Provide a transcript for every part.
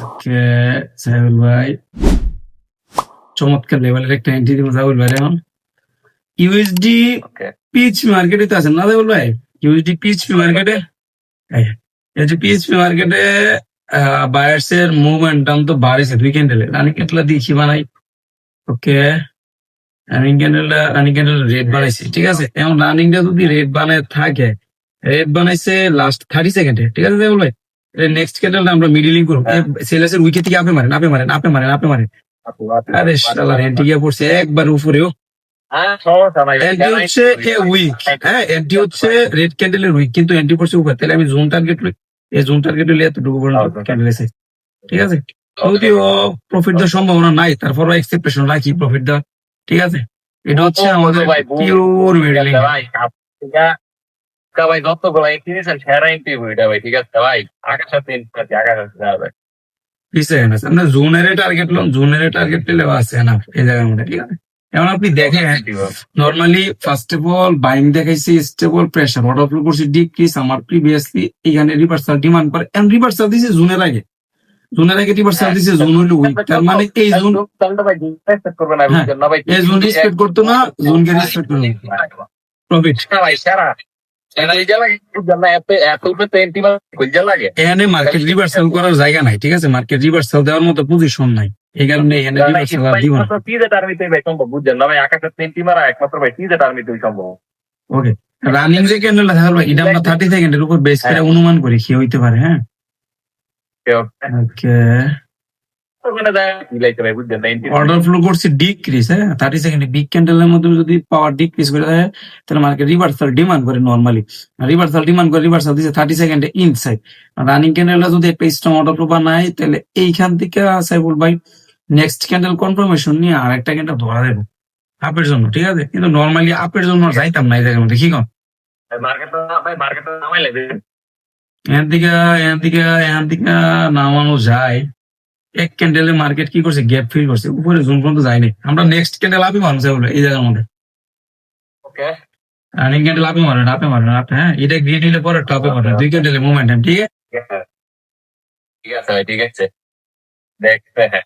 ওকে, সাহেবুল ভাই চমৎকার লেভেলের একটা এন্ট্রি দিব সাহেবুল ভাই। এখন ইউএসডি পিএইচপি মার্কেটে তো আছেন না সাহেবুল ভাই? ইউএসডি পিএইচপি মার্কেটে, এই যে পিএইচপি মার্কেটে বায়ার্স এর মুভমেন্টাম তো বাড়িছে দুই ক্যান্ডেলে। রানিং ক্যান্ডেল দেখি বানাই। ওকে, রানিং ক্যান্ডেল রেড বানাইছে, ঠিক আছে। এখন রানিংটা যদি রেড বানায় থাকে, রেড বানাইছে লাস্ট 30 সেকেন্ডে, ঠিক আছে সাহেবুল ভাই। নেক্সট ক্যান্ডেলটা আমরা মিডিলিং করবো। সেলাসের উইকেট থেকে আপে মারেন, আপে মারেন, আপে মারেন, আপে মারেন। আরে শালা এন্টি গিয়ে পড়ছে একবার উপরেও। এন্টি হচ্ছে উইক, হ্যাঁ এন্টি হচ্ছে রেড ক্যান্ডেলের উইক, কিন্তু এন্টি পড়ছে উপরে। তাহলে আমি জোন টার্গেট এই জোন টার্গেট হলে এতটুকু ক্যান্ডেল আছে, ঠিক আছে। যদিও প্রফিট দেওয়ার সম্ভাবনা নাই, তারপর এক্সপেকটেশন রাখি প্রফিট দেওয়ার, ঠিক আছে। এটা হচ্ছে আমাদের পিওর মিডলিং। ভাই যতগুলো এক্সপিরিয়েন্স সেরা ইন্টারভিউ এটা ভাই, ঠিক আছে ভাই। আকাশের দিন আকাশের যাবে আমরা জোনের টার্গেট লোন, জোনের টার্গেট পেলে আছে না এই জায়গার মধ্যে, ঠিক আছে। এখন আপনি দেখেন normally first of all buying দেখাইছি স্টেবল প্রেসার, অর্ডার ফ্লো করছি ডিক্রিজ। আমার প্রিভিয়াসলি এখানে রিভার্সাল ডিমান্ড করে এন্ড রিভার্সাল দিছে জোনের আগে, জোনের আগে রিভার্সাল দিছে, জোন হইলো উইক। তার মানে এই জোন এই জোন রেসপেক্ট করতো না, জোনকে রেসপেক্ট করতো প্রফিট। এখানে মার্কেট রিভার্সাল করার জায়গা নাই, ঠিক আছে। মার্কেট রিভার্সাল দেওয়ার মতো পজিশন নাই, এই কারণে এখানে রিভার্সাল আর দিব না। ওকে, রানিং যে ক্যান্ডেলটা থাকবে এটা আমরা 30 সেকেন্ডের উপর বেস করে অনুমান করি কি হইতে পারে। হ্যাঁ, ওকে, অর্ডার ফ্লো করছে ডিক্রিজ। হ্যাঁ, 30 সেকেন্ডে বিগ ক্যান্ডেলের মধ্যে যদি পাওয়ার ডিক্রিজ করে দেয় তাহলে মার্কেট রিভার্সাল ডিমান্ড করে। নরমালি রিভার্সাল ডিমান্ড করে, রিভার্সাল দিচ্ছে 30 সেকেন্ডে ইনসাইড। রানিং ক্যান্ডেলটা যদি একটা স্ট্রং অর্ডার ফ্লো বানায় তাহলে এইখান থেকে সাইবুল ভাই নেক্সট ক্যান্ডেল কনফার্মেশন নিয়ে আরেকটা ক্যান্ডেল ধরা দেবো আপের জন্য, ঠিক আছে। কিন্তু নরমালি আপের জন্য যাইতাম না এই জায়গার মধ্যে, কি কম এখান থেকে নামানো যায়। এক ক্যান্ডেলে মার্কেট কি করছে, গ্যাপ ফিল করছে, উপরে জোন পর্যন্ত যায়নি। আমরা নেক্সট ক্যান্ডেল আপি মারবো এই জায়গার মধ্যে। রানিং ক্যান্ডেল আপি মারেন, আপে মারেন, আপে। হ্যাঁ, এটা গ্রিন হইলে পরে টপে মারেন, দুই ক্যান্ডেলে মোমেন্টাম, ঠিক আছে। ঠিক আছে দেখতে, হ্যাঁ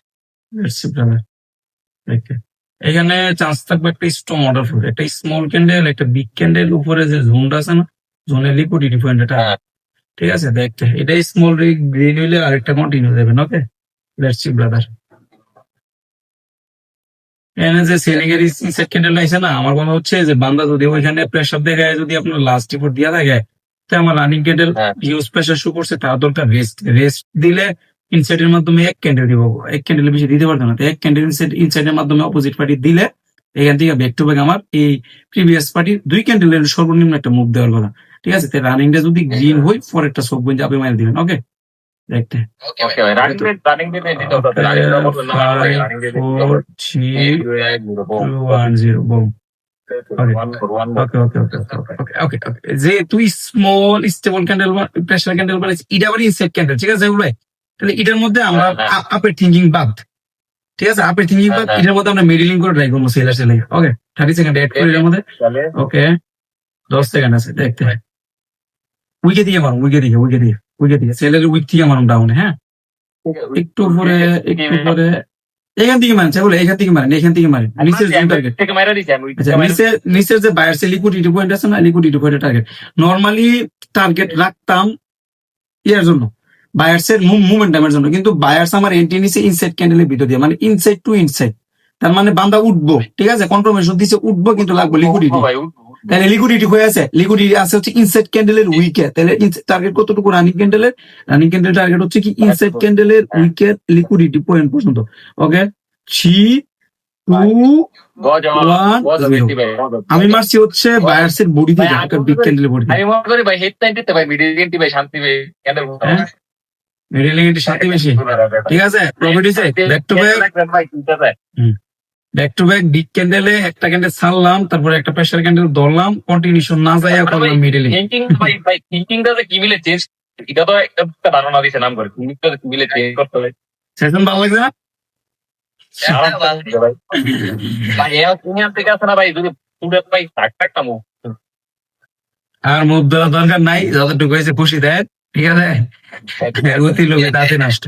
এখানে চান্স থাকবে একটা স্ট্রং অর্ডার ফ্লো, একটা স্মল ক্যান্ডেল, একটা বিগ ক্যান্ডেল, উপরে যে জোনটা আছে না, জোনের লিকুইডিটি পয়েন্ট এটা, ঠিক আছে। দেখতে এটা স্মল গ্রিন হইলে আরেকটা কন্টিনিউ দেবেন। ওকে, লেটস সি ব্রাদার। এখানে যে সেলিং এর ইনসাইড ক্যান্ডেল আছে না, আমার মনে হচ্ছে যে বান্দা যদি ওইখানে প্রেসার দেখায়, যদি আপনার লাস্ট রিপোর্ট দিয়া থাকে, তো আমার running candle huge pressure show করছে, তার দরকার রেস্ট। রেস্ট দিলে ইনসাইড এর মাধ্যমে এক ক্যান্ডেল দিব, এক ক্যান্ডেল বেশি দিতে পারতো না। তো এক ক্যান্ডেল ইনসাইড এর মাধ্যমে অপোজিট পার্টি দিলে এখান থেকে ব্যাক টু ব্যাক আমার এই প্রিভিয়াস পার্টির দুই ক্যান্ডেলের সর্বনিম্ন একটা মুভ দেওয়ার কথা, ঠিক আছে। রানিংটা যদি গ্রিন হয় পরে একটা সব বই আপনি মাইল দিবেন। ওকে, দেখতে যে তুই small stable candle pressure candle বানাইছিস, এটা আবার ইনসাইড ক্যান্ডেল, ঠিক আছে ভাই। তাহলে এটার মধ্যে আমরা আপের থিঙ্কিং বাদ, ঠিক আছে। আপের থিঙ্কিং বাদ, এটার মধ্যে আমরা মিডিলিং করে ট্রাই করবো সেলার সেলে। ওকে, 30 সেকেন্ড এড করি এর মধ্যে। ওকে, 10 সেকেন্ড আছে, দেখতে উইকে দিয়ে মারুন, উইকে দিয়ে সেলের উইক থেকে মারুন ডাউনে। হ্যাঁ, একটু পরে এখান থেকে মারেন বলে, এখান থেকে মারেন, এখান থেকে মারেন নিচের জোন টার্গেট। নিচের যে বায়ার্স লিকুইডিটি পয়েন্ট আছে না, লিকুইডিটি পয়েন্টের টার্গেট নরমালি টার্গেট রাখতাম ইয়ার জন্য, বায়ার্স এর মুভমেন্টামের জন্য। কিন্তু বায়ার্স আমার এন্ট্রি নিচে ইনসাইড ক্যান্ডেলের ভিতর দিয়ে, মানে ইনসাইড টু ইনসাইড। তার মানে বান্দা উঠবো, ঠিক আছে, কনফার্মেশন দিছে উঠবো, কিন্তু লাগবে লিকুইডিটি। তাহলে লিকুইডিটি হয়ে আছে, লিকুইডিটি আছে হচ্ছে ইনসাইড ক্যান্ডেলের উইকে। তাহলে টার্গেট কতটুকু রানিং ক্যান্ডেলের? রানিং ক্যান্ডেল টার্গেট হচ্ছে কি ইনসাইড ক্যান্ডেলের উইকের লিকুইডিটি পয়েন্ট পর্যন্ত। ওকে, 3, 2, 1। আমি মারছি হচ্ছে বায়ার্স এর বডি থেকে, একটা বিগ ক্যান্ডেলের বডি। আমি মনে করি ভাই হেডলাইন দিতে ভাই মিডিল ভাই শান্তি ভাই ক্যান্ডেল মিডিল শান্তি বেশি, ঠিক আছে। প্রফিট হইছে back to back, back to back big ক্যান্ডেলে একটা ক্যান্ডেল ছাড়লাম, তারপরে একটা প্রেসার ক্যান্ডেল ধরলাম, কন্টিনিউশন না যায় করলাম মিডলে। থিংকিং ভাই থিংকিংটা যে কি মিলে চেঞ্জ, এটা তো একটা ধারণা দিছে নাম করে থিংকিংটা কি মিলে চেঞ্জ করতে হয়। সেশন ভালো লাগছে না ভাই? তুমি থেকে আছে না ভাই, যদি পুরো ভাই একটা মুভ আর মুভ দেওয়ার দরকার নাই, যতটুকু হয়েছে খুশি দেয়, ঠিক আছে। অতি লোকে তাতে নষ্ট।